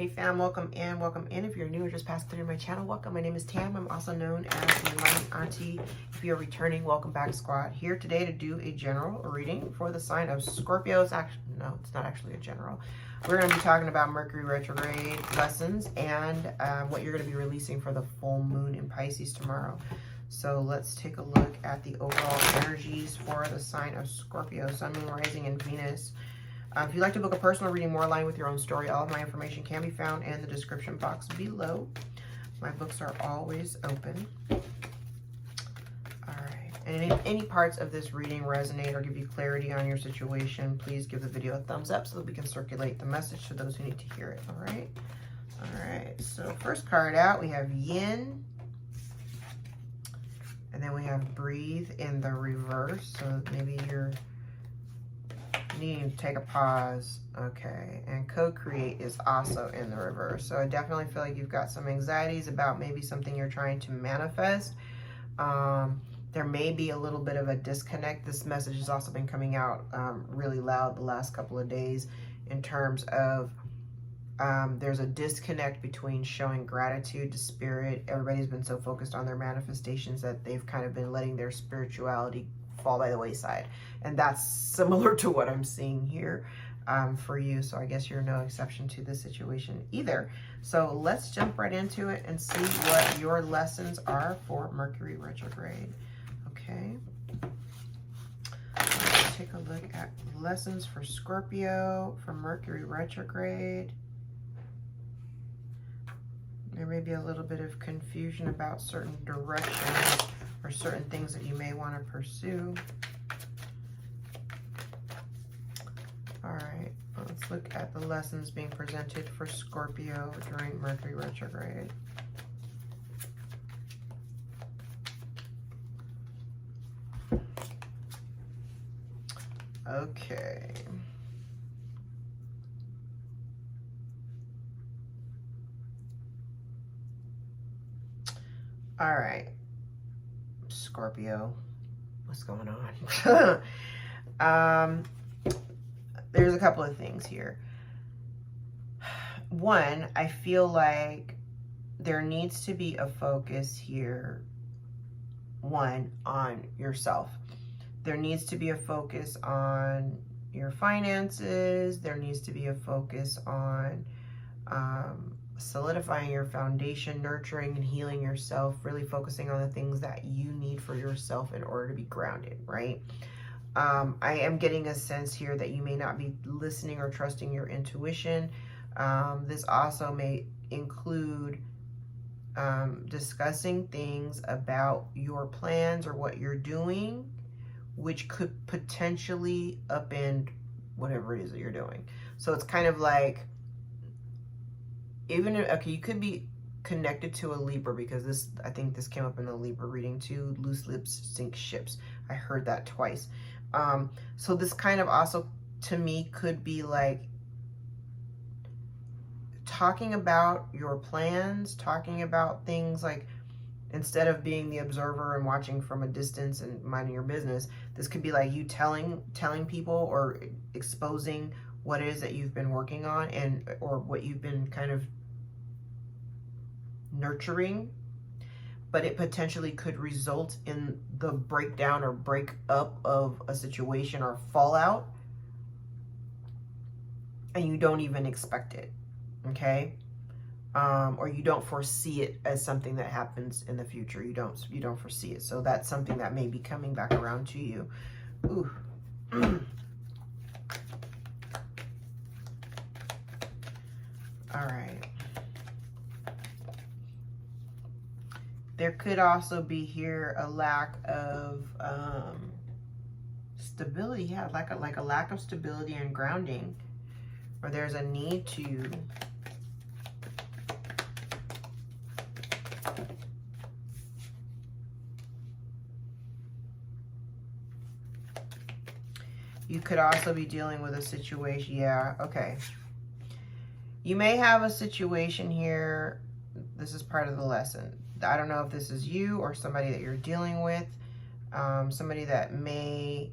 Hey fam, welcome in. If you're new or just passed through my channel, welcome. My name is Tam. I'm also known as the Enlightened Auntie. If you're returning, welcome back, squad. Here today to do a general reading for the sign of Scorpio. It's actually, no, it's not actually a general. We're going to be talking about Mercury retrograde lessons and what you're going to be releasing for the full moon in Pisces tomorrow. So let's take a look at the overall energies for the sign of Scorpio, Sun, Moon, Rising, and Venus. If you'd like to book a personal reading more aligned with your own story, all of my information can be found in the description box below. My books are always open. All right. And if any parts of this reading resonate or give you clarity on your situation, please give the video a thumbs up so that we can circulate the message to those who need to hear it. All right. All right. So first card out, we have Yin. And then we have Breathe in the reverse. So maybe you're needing to take a pause. Okay. And Co-create is also in the reverse. So I definitely feel like you've got some anxieties about maybe something you're trying to manifest. There may be a little bit of a disconnect. This message has also been coming out really loud the last couple of days in terms of there's a disconnect between showing gratitude to spirit. Everybody's been so focused on their manifestations that they've kind of been letting their spirituality fall by the wayside. And that's similar to what I'm seeing here for you. So I guess you're no exception to this situation either. So let's jump right into it and see what your lessons are for Mercury retrograde. Okay. Let's take a look at lessons for Scorpio for Mercury retrograde. There may be a little bit of confusion about certain directions or certain things that you may want to pursue. All right, let's look at the lessons being presented for Scorpio during Mercury retrograde. Okay. All right. Scorpio, what's going on? There's a couple of things here. One, I feel like there needs to be a focus here, one, on yourself. There needs to be a focus on your finances. There needs to be a focus on solidifying your foundation, nurturing and healing yourself, really focusing on the things that you need for yourself in order to be grounded, right? I am getting a sense here that you may not be listening or trusting your intuition. This also may include discussing things about your plans or what you're doing, which could potentially upend whatever it is that you're doing. So it's kind of like, even if, okay, you could be connected to a Libra, because this, I think this came up in the Libra reading too. Loose lips sink ships. I heard that twice. So this kind of also, to me, could be like talking about your plans, talking about things like, instead of being the observer and watching from a distance and minding your business, this could be like you telling people or exposing what it is that you've been working on and or what you've been kind of nurturing, but it potentially could result in the breakdown or break up of a situation or fallout, and you don't even expect it, okay? Or you don't foresee it as something that happens in the future. You don't foresee it. So that's something that may be coming back around to you. Ooh. All right. There could also be here a lack of stability. Yeah, like a lack of stability and grounding, or there's a need to you could also be dealing with a situation. Yeah, okay. You may have a situation here. This is part of the lesson. I don't know if this is you or somebody that you're dealing with, somebody that may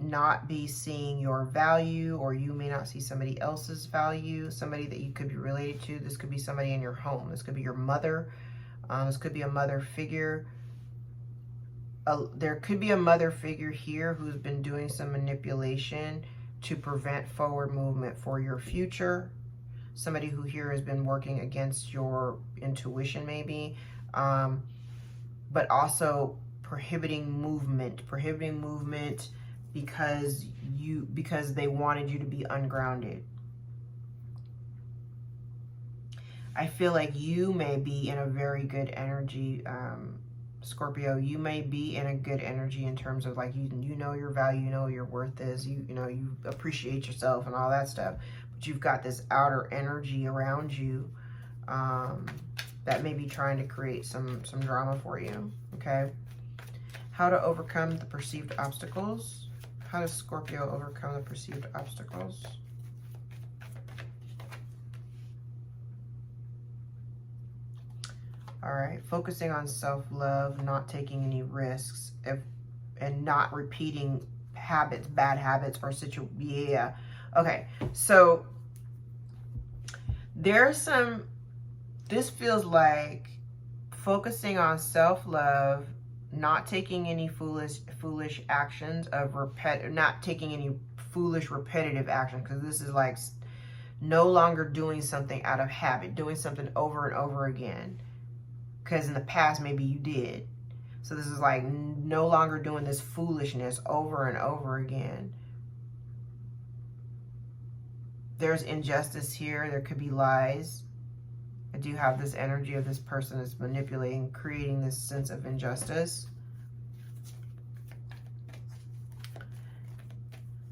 not be seeing your value, or you may not see somebody else's value, somebody that you could be related to. This could be somebody in your home. This could be your mother. This could be a mother figure. There could be a mother figure here who's been doing some manipulation to prevent forward movement for your future. Somebody who here has been working against your intuition maybe, but also prohibiting movement because they wanted you to be ungrounded. I feel like you may be in a very good energy, Scorpio. You may be in a good energy in terms of like you know your value, you know what your worth is, you know you appreciate yourself and all that stuff. But you've got this outer energy around you that may be trying to create some drama for you. Okay. How to overcome the perceived obstacles. How does Scorpio overcome the perceived obstacles? All right, focusing on self-love, not taking any risks, and not repeating bad habits or situations. Yeah. Okay, so this feels like focusing on self-love, not taking any foolish actions not taking any foolish repetitive action, because this is like no longer doing something out of habit, doing something over and over again. Because in the past, maybe you did. So this is like no longer doing this foolishness over and over again. There's injustice here. There could be lies. I do have this energy of this person that's manipulating, creating this sense of injustice.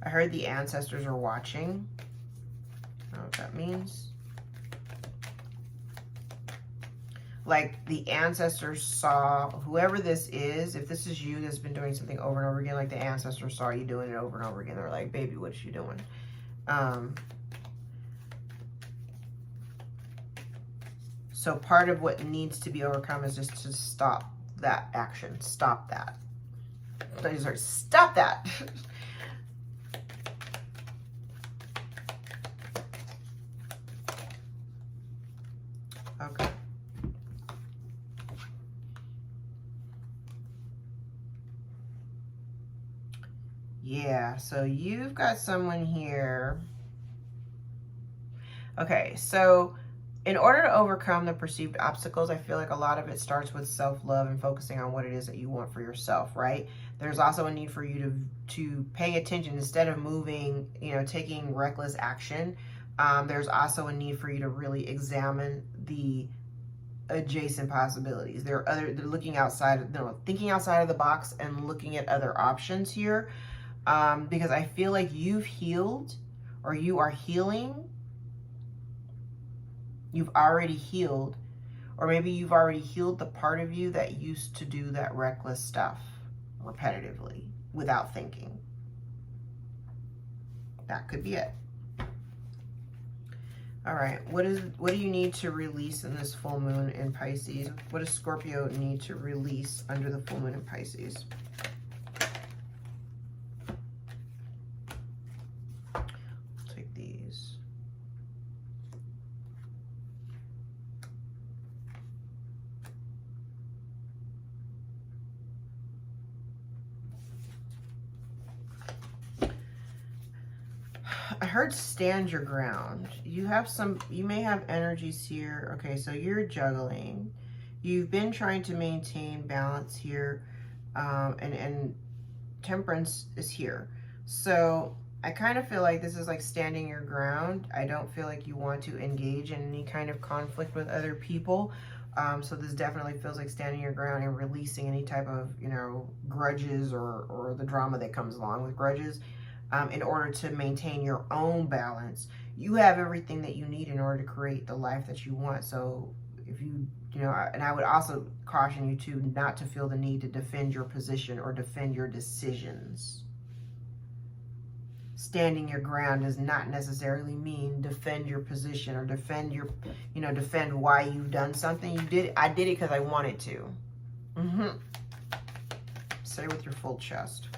I heard the ancestors are watching. I don't know what that means. Like the ancestors saw, whoever this is, if this is you that's been doing something over and over again, like the ancestors saw you doing it over and over again. They're like, baby, what is you doing? So part of what needs to be overcome is just to stop that action. Stop that. Stop that. Okay. Yeah, so you've got someone here. Okay, so in order to overcome the perceived obstacles, I feel like a lot of it starts with self-love and focusing on what it is that you want for yourself, right? There's also a need for you to pay attention instead of moving, taking reckless action. There's also a need for you to really examine the adjacent possibilities. They're looking outside, thinking outside of the box and looking at other options here. Because I feel like you've healed, or you are healing. You've already healed, or maybe you've already healed the part of you that used to do that reckless stuff repetitively without thinking. That could be it. All right, what do you need to release in this full moon in Pisces? What does Scorpio need to release under the full moon in Pisces? Take these. I heard stand your ground. You may have energies here. Okay, so you're juggling. You've been trying to maintain balance here, and temperance is here. So I kind of feel like this is like standing your ground. I don't feel like you want to engage in any kind of conflict with other people. So this definitely feels like standing your ground and releasing any type of, grudges or the drama that comes along with grudges. In order to maintain your own balance. You have everything that you need in order to create the life that you want. So if and I would also caution you to not to feel the need to defend your position or defend your decisions. Standing your ground does not necessarily mean defend your position or defend your, defend why you've done something. I did it because I wanted to. Say it with your full chest.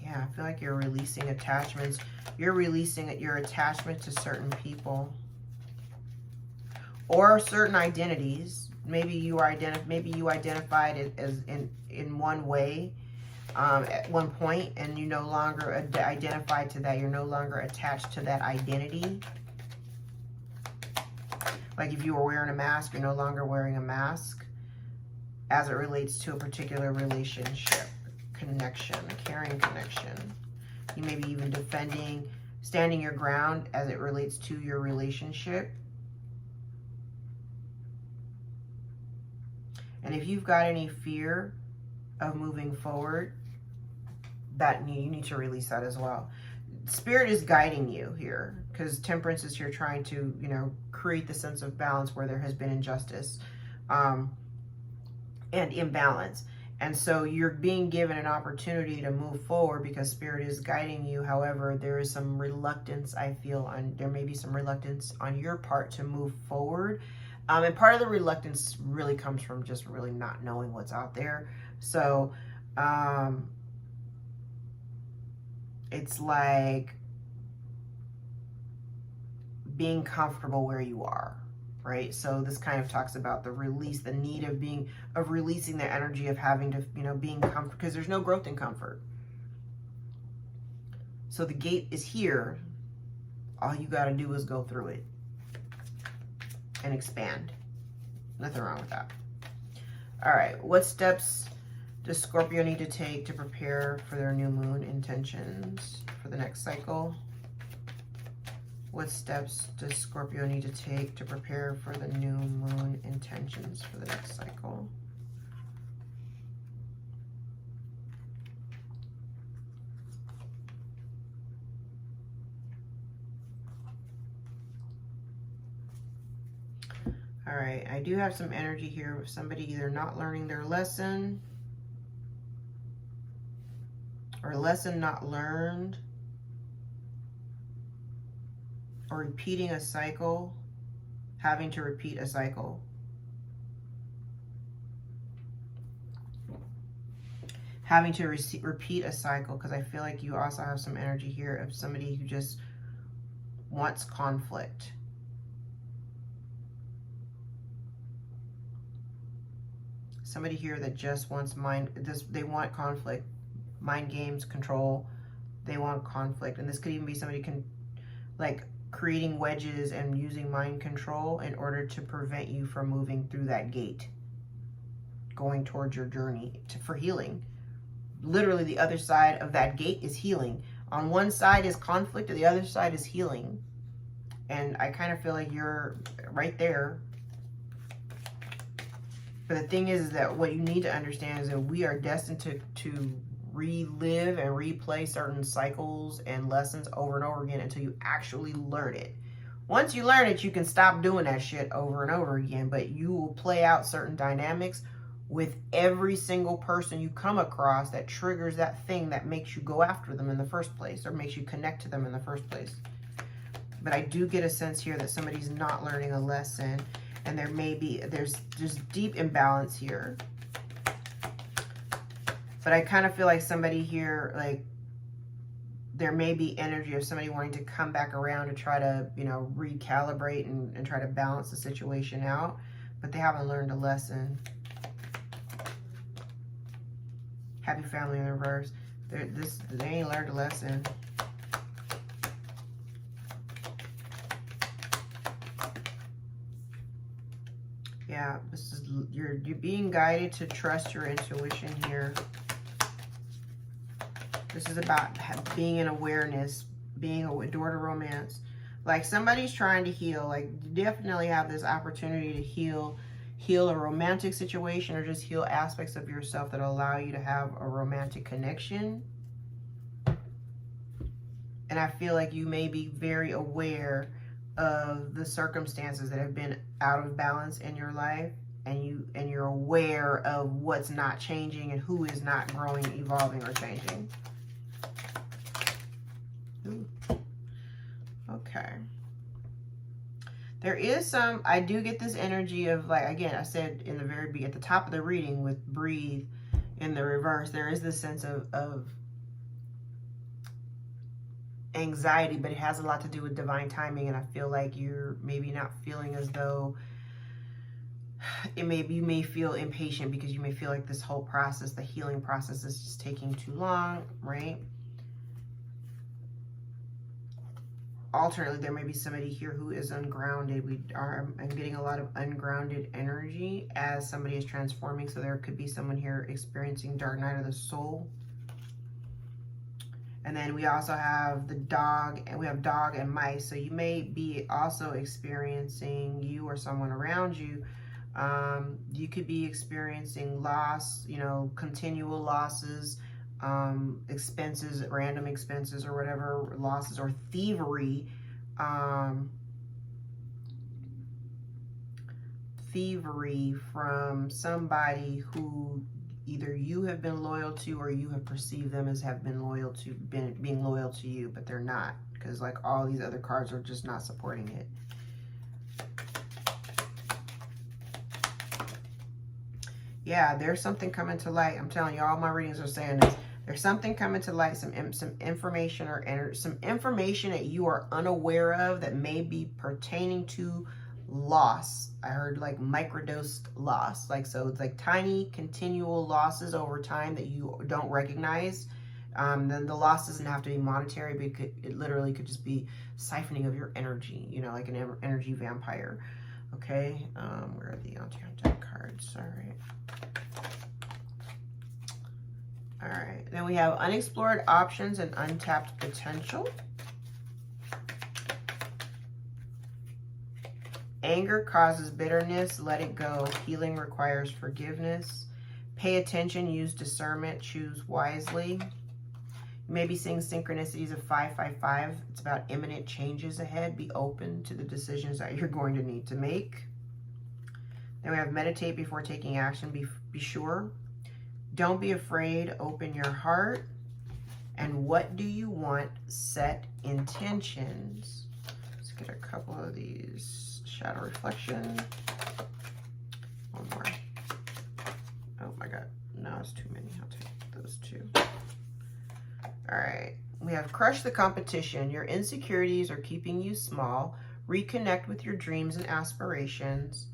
Yeah, I feel like you're releasing attachments. You're releasing your attachment to certain people or certain identities. Maybe you identified it as in one way at one point, and you no longer identify to that. You're no longer attached to that identity. Like if you were wearing a mask, you're no longer wearing a mask as it relates to a particular relationship, connection, caring connection. You may be even standing your ground as it relates to your relationship. And if you've got any fear of moving forward, that you need to release that as well. Spirit is guiding you here, because Temperance is here trying to, you know, create the sense of balance where there has been injustice and imbalance. And so you're being given an opportunity to move forward because Spirit is guiding you. However, there is some reluctance, I feel, there may be some reluctance on your part to move forward. And part of the reluctance really comes from just really not knowing what's out there. So it's like being comfortable where you are, right? So this kind of talks about the release, the need of releasing the energy of having to, you know, being comfortable, because there's no growth in comfort. So the gate is here. All you got to do is go through it and expand. Nothing wrong with that. All right, what steps does Scorpio need to take to prepare for their new moon intentions for the next cycle? What steps does Scorpio need to take to prepare for the new moon intentions for the next cycle? All right, I do have some energy here with somebody either not learning their lesson or lesson not learned, or repeating a cycle, having to repeat a cycle. Having to repeat a cycle, because I feel like you also have some energy here of somebody who just wants conflict. Somebody here that just wants they want conflict, mind games, control. They want conflict. And this could even be somebody like creating wedges and using mind control in order to prevent you from moving through that gate, going towards your journey for healing. Literally the other side of that gate is healing. On one side is conflict, and the other side is healing. And I kind of feel like you're right there. But the thing is that what you need to understand is that we are destined to relive and replay certain cycles and lessons over and over again until you actually learn it. Once you learn it, you can stop doing that shit over and over again, but you will play out certain dynamics with every single person you come across that triggers that thing that makes you go after them in the first place, or makes you connect to them in the first place. But I do get a sense here that somebody's not learning a lesson, and there's just deep imbalance here. But I kind of feel like somebody here, like there may be energy of somebody wanting to come back around to try to, you know, recalibrate and try to balance the situation out, but they haven't learned a lesson. Happy family in reverse. They ain't learned a lesson. Yeah, this is you're being guided to trust your intuition here. This is about being in awareness, being a door to romance. Like somebody's trying to heal. Like you definitely have this opportunity to heal a romantic situation, or just heal aspects of yourself that allow you to have a romantic connection. And I feel like you may be very aware of the circumstances that have been out of balance in your life, and you're aware of what's not changing and who is not growing, evolving, or changing. Ooh. Okay. There is some, I do get this energy of, like, again, I said in the very beginning, at the top of the reading with breathe in the reverse, there is this sense of anxiety, but it has a lot to do with divine timing. And I feel like you're maybe not feeling as though you may feel impatient because you may feel like this whole process, the healing process, is just taking too long, right? Alternately, there may be somebody here who is ungrounded. I'm getting a lot of ungrounded energy as somebody is transforming. So there could be someone here experiencing dark night of the soul. And then we also have the dog, and we have dog and mice. So you may be also experiencing, you or someone around you, you could be experiencing loss, you know, continual losses, expenses, random expenses or whatever, losses, or thievery, from somebody who either you have been loyal to or you have perceived them as have been loyal to, being loyal to you, but they're not, because like all these other cards are just not supporting it. Yeah, there's something coming to light. I'm telling you, all my readings are saying this. There's something coming to light, some information or some information that you are unaware of that may be pertaining to loss. I heard like microdosed loss. Like, so it's like tiny continual losses over time that you don't recognize. Then the loss doesn't have to be monetary, but it literally could just be siphoning of your energy, you know, like an energy vampire. Okay, where are the Auntie deck cards? All right. All right, then we have unexplored options and untapped potential. Anger causes bitterness, let it go. Healing requires forgiveness. Pay attention, use discernment, choose wisely. You may be seeing synchronicities of 555. It's about imminent changes ahead. Be open to the decisions that you're going to need to make. Then we have meditate before taking action. Be sure. Don't be afraid. Open your heart. And what do you want? Set intentions. Let's get a couple of these. Shadow reflection. One more. Oh my God. No, it's too many. I'll take those two. All right. We have crush the competition. Your insecurities are keeping you small. Reconnect with your dreams and aspirations.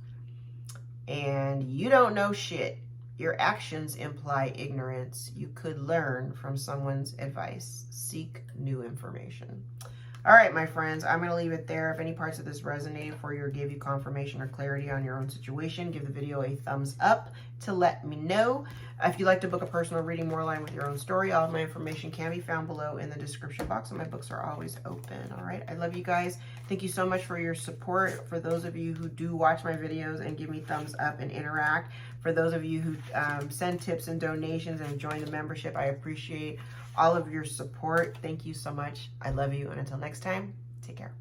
And you don't know shit. Your actions imply ignorance. You could learn from someone's advice. Seek new information. All right, my friends, I'm going to leave it there. If any parts of this resonated for you or gave you confirmation or clarity on your own situation, give the video a thumbs up to let me know. If you'd like to book a personal reading more aligned with your own story, all of my information can be found below in the description box, and my books are always open. All right, I love you guys. Thank you so much for your support. For those of you who do watch my videos and give me thumbs up and interact, for those of you who send tips and donations and join the membership, I appreciate all of your support. Thank you so much. I love you. And until next time, take care.